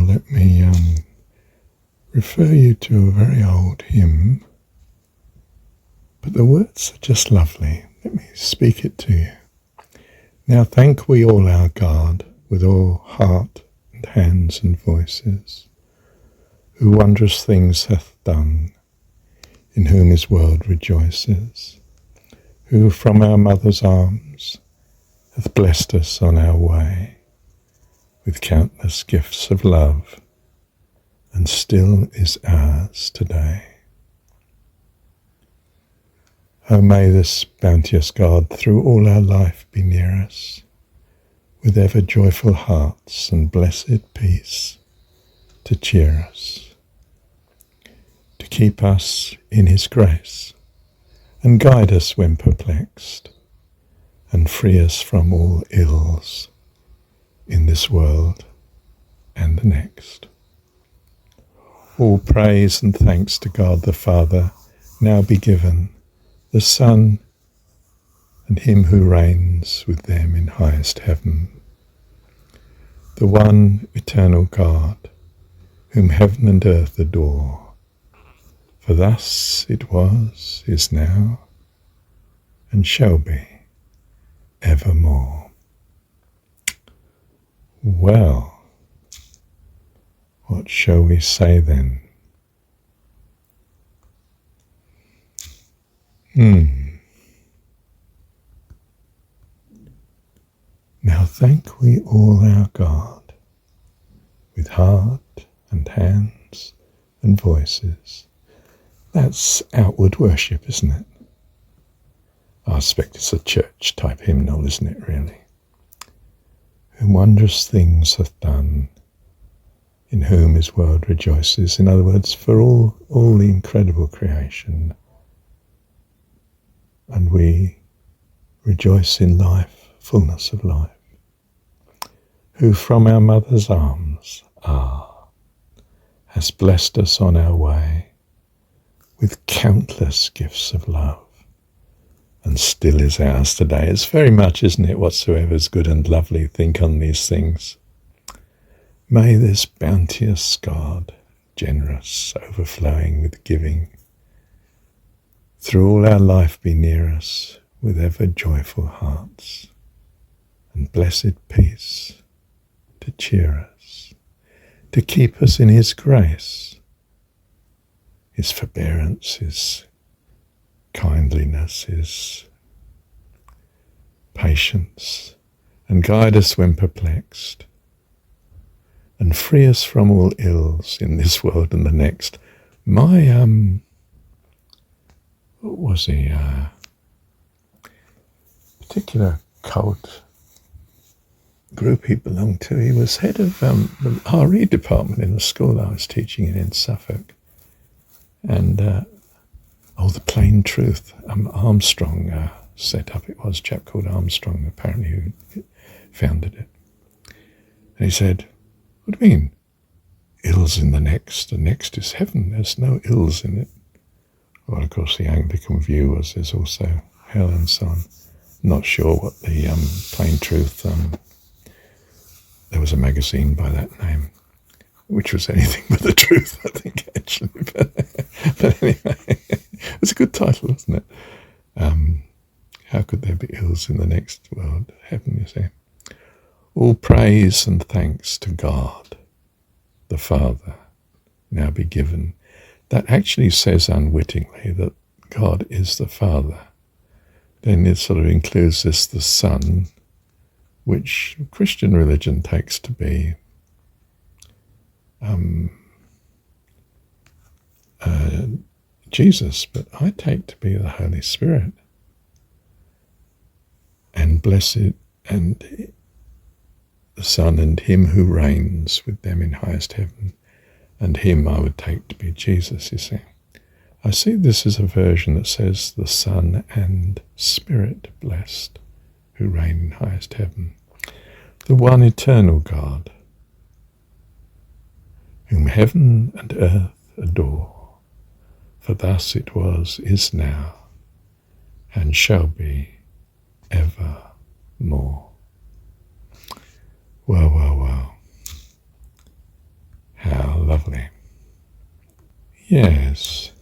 let me refer you to a very old hymn, but the words are just lovely. Let me speak it to you. Now thank we all our God with all heart and hands and voices, who wondrous things hath done, in whom his world rejoices, who from our mother's arms hath blessed us on our way with countless gifts of love, and still is ours today. Oh, may this bounteous God through all our life be near us, with ever joyful hearts and blessed peace to cheer us, to keep us in his grace, and guide us when perplexed, and free us from all ills in this world and the next. All praise and thanks to God the Father now be given, the Son, and him who reigns with them in highest heaven, the one eternal God, whom heaven and earth adore. For thus it was, is now, and shall be evermore. Well, what shall we say then? Now thank we all our God with heart and hands and voices. That's outward worship, isn't it? I expect it's a church type hymnal, isn't it, really? Whom wondrous things hath done, in whom his world rejoices. In other words, for all the incredible creation. And we rejoice in life, fullness of life. Who from our mother's arms, has blessed us on our way with countless gifts of love, and still is ours today. It's very much, isn't it, whatsoever is good and lovely, think on these things. May this bounteous God, generous, overflowing with giving, through all our life be near us with ever joyful hearts and blessed peace to cheer us, to keep us in his grace, his forbearance, his kindliness, his patience, and guide us when perplexed, and free us from all ills in this world and the next. My, what was he, particular cult group he belonged to, he was head of the RE department in the school I was teaching in Suffolk. And, the Plain Truth, Armstrong set up, it was a chap called Armstrong, apparently, who founded it. And he said, what do you mean? Ills in the next is heaven, there's no ills in it. Well, of course, the Anglican view was there's also hell and so on. Not sure what the Plain Truth, there was a magazine by that name, which was anything but the truth, I think, actually. But anyway, it's a good title, isn't it? How could there be ills in the next world? Heaven, you see. All praise and thanks to God, the Father, now be given. That actually says unwittingly that God is the Father. Then it sort of includes this, the Son, which Christian religion takes to be Jesus, but I take to be the Holy Spirit, and blessed, and the Son, and him who reigns with them in highest heaven, and him I would take to be Jesus, you see. I see this as a version that says the Son and Spirit blessed, who reign in highest heaven, the one eternal God, whom heaven and earth adore. For thus it was, is now, and shall be evermore. Well, well, well. Yes.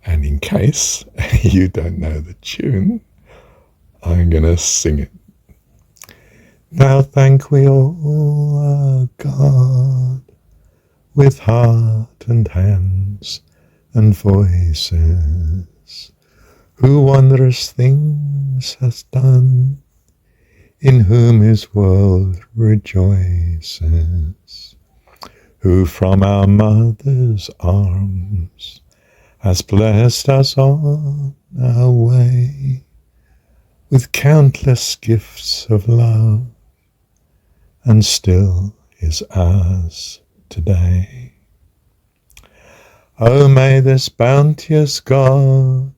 And in case you don't know the tune, I'm going to sing it. Now thank we all our God with heart and hands and voices, who wondrous things has done, in whom his world rejoices, who from our mother's arms has blessed us on our way with countless gifts of love, and still is ours today. Oh, may this bounteous God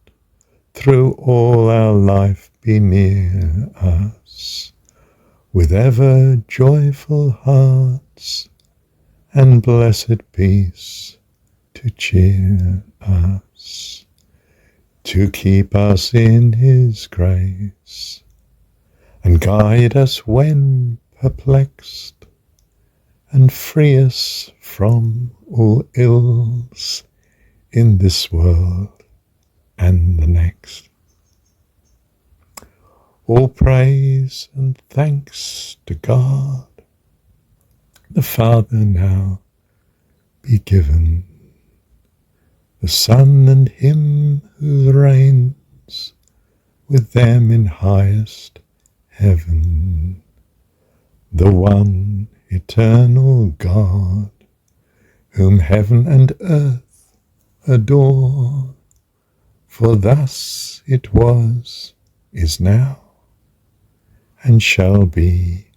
through all our life be near us, with ever joyful hearts and blessed peace to cheer us, to keep us in his grace, and guide us when perplexed, and free us from all ills in this world and the next. All praise and thanks to God, the Father now be given, the Son and him who reigns with them in highest heaven, the one eternal God, whom heaven and earth adore, for thus it was, is now, and shall be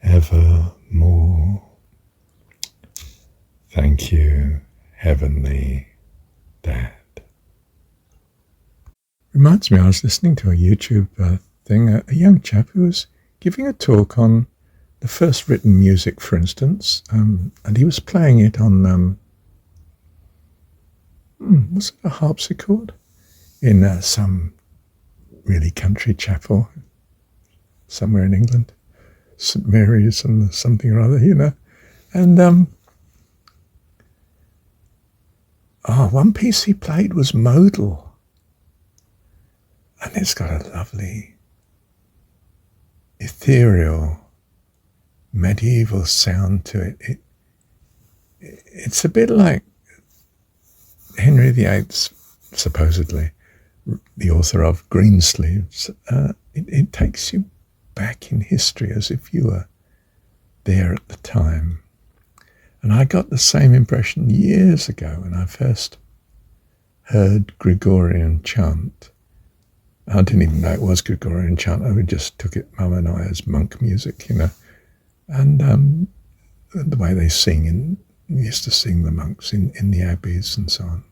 evermore. Thank you, Heavenly Dad. Reminds me, I was listening to a YouTube thing, a young chap who was giving a talk on the first written music, for instance, and he was playing it on, was it a harpsichord? In some really country chapel somewhere in England, St. Mary's and something or other, And one piece he played was modal, and it's got a lovely ethereal medieval sound to it. It's a bit like Henry VIII, supposedly the author of Greensleeves. It takes you back in history as if you were there at the time. And I got the same impression years ago when I first heard Gregorian chant. I didn't even know it was Gregorian chant. I just took it, Mum and I, as monk music, And the way they sing, and used to sing the monks in the abbeys and so on.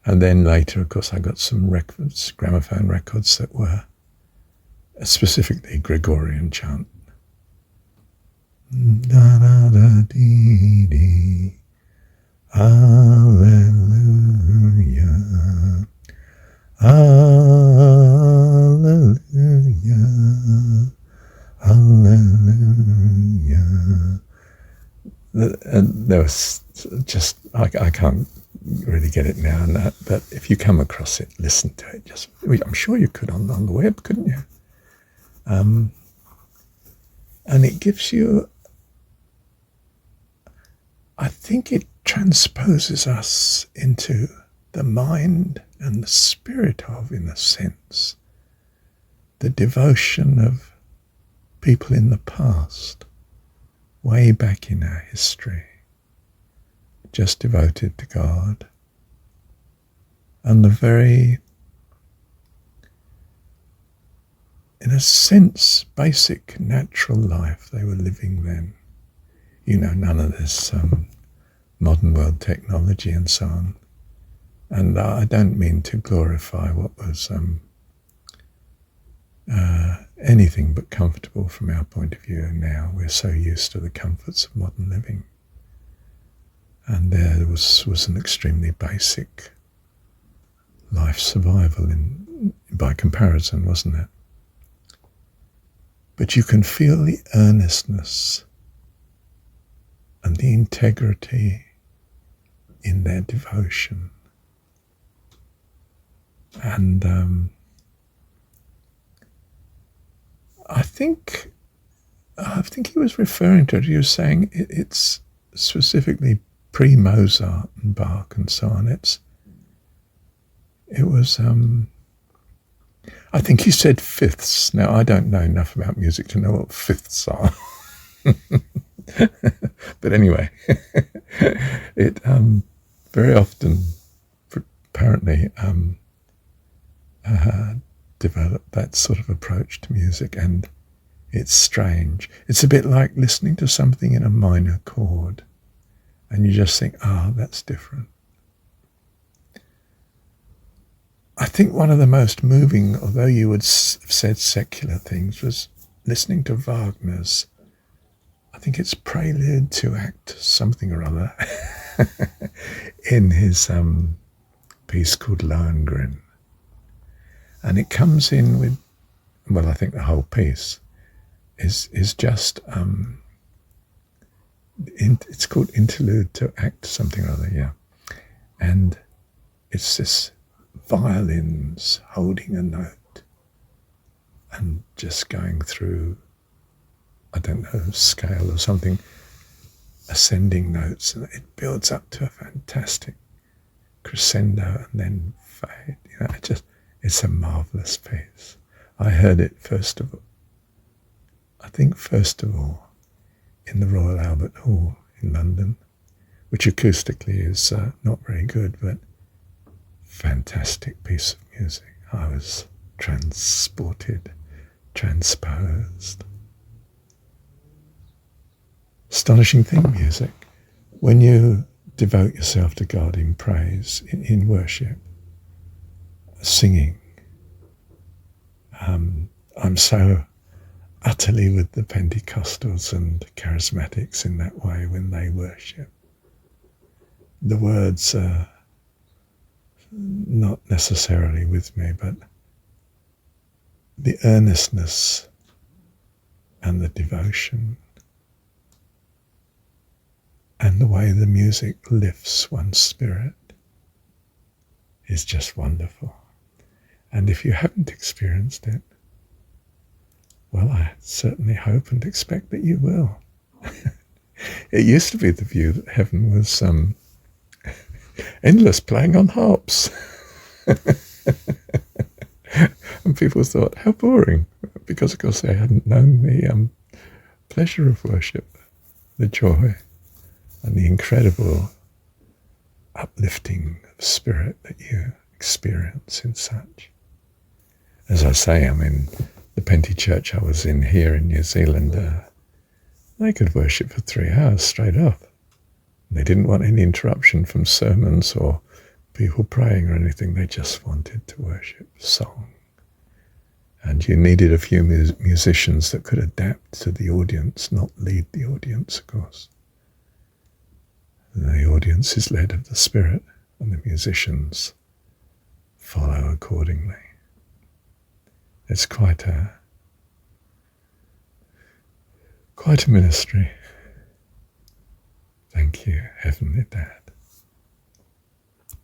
And then later, of course, I got some records, gramophone records that were specifically Gregorian chant. Da da da dee dee, Alleluia, Alleluia, Alleluia. And there was just, I can't really get it now, but if you come across it, listen to it. I'm sure you could on the web, couldn't you? And it gives you, I think it transposes us into the mind and the spirit of, in a sense, the devotion of people in the past, way back in our history, just devoted to God, and the very, in a sense, basic natural life they were living then. None of this modern world technology and so on. And I don't mean to glorify what was anything but comfortable from our point of view now. We're so used to the comforts of modern living. And there was an extremely basic life survival by comparison, wasn't it? But you can feel the earnestness and the integrity in their devotion. And I think he was referring to it. He was saying it's specifically pre-Mozart and Bach and so on. It was. I think he said fifths. Now I don't know enough about music to know what fifths are. But anyway, it very often apparently developed that sort of approach to music, and it's strange. It's a bit like listening to something in a minor chord, and you just think, that's different. I think one of the most moving, although you would have said secular things, was listening to Wagner's, I think it's Prelude to Act something or other, in his piece called Lohengrin. And it comes in with, well, I think the whole piece is just, it's called Interlude to Act something or other, yeah. And it's this violins holding a note and just going through, I don't know, scale or something, ascending notes, and it builds up to a fantastic crescendo and then fade. It's a marvelous piece. I heard it first of all in the Royal Albert Hall in London, which acoustically is not very good, but fantastic piece of music. I was transported, transposed. Astonishing thing, music. When you devote yourself to God in praise, in worship, singing, I'm so utterly with the Pentecostals and Charismatics in that way when they worship. The words are not necessarily with me, but the earnestness and the devotion and the way the music lifts one's spirit is just wonderful. And if you haven't experienced it, well, I certainly hope and expect that you will. It used to be the view that heaven was endless playing on harps. And people thought, how boring, because of course they hadn't known the pleasure of worship, the joy and the incredible uplifting of spirit that you experience in such. As I say, I mean, the Penty church I was in here in New Zealand, they could worship for 3 hours straight off. They didn't want any interruption from sermons or people praying or anything. They just wanted to worship song. And you needed a few musicians that could adapt to the audience, not lead the audience, of course. The audience is led of the Spirit, and the musicians follow accordingly. It's quite a ministry. Thank you, Heavenly Dad.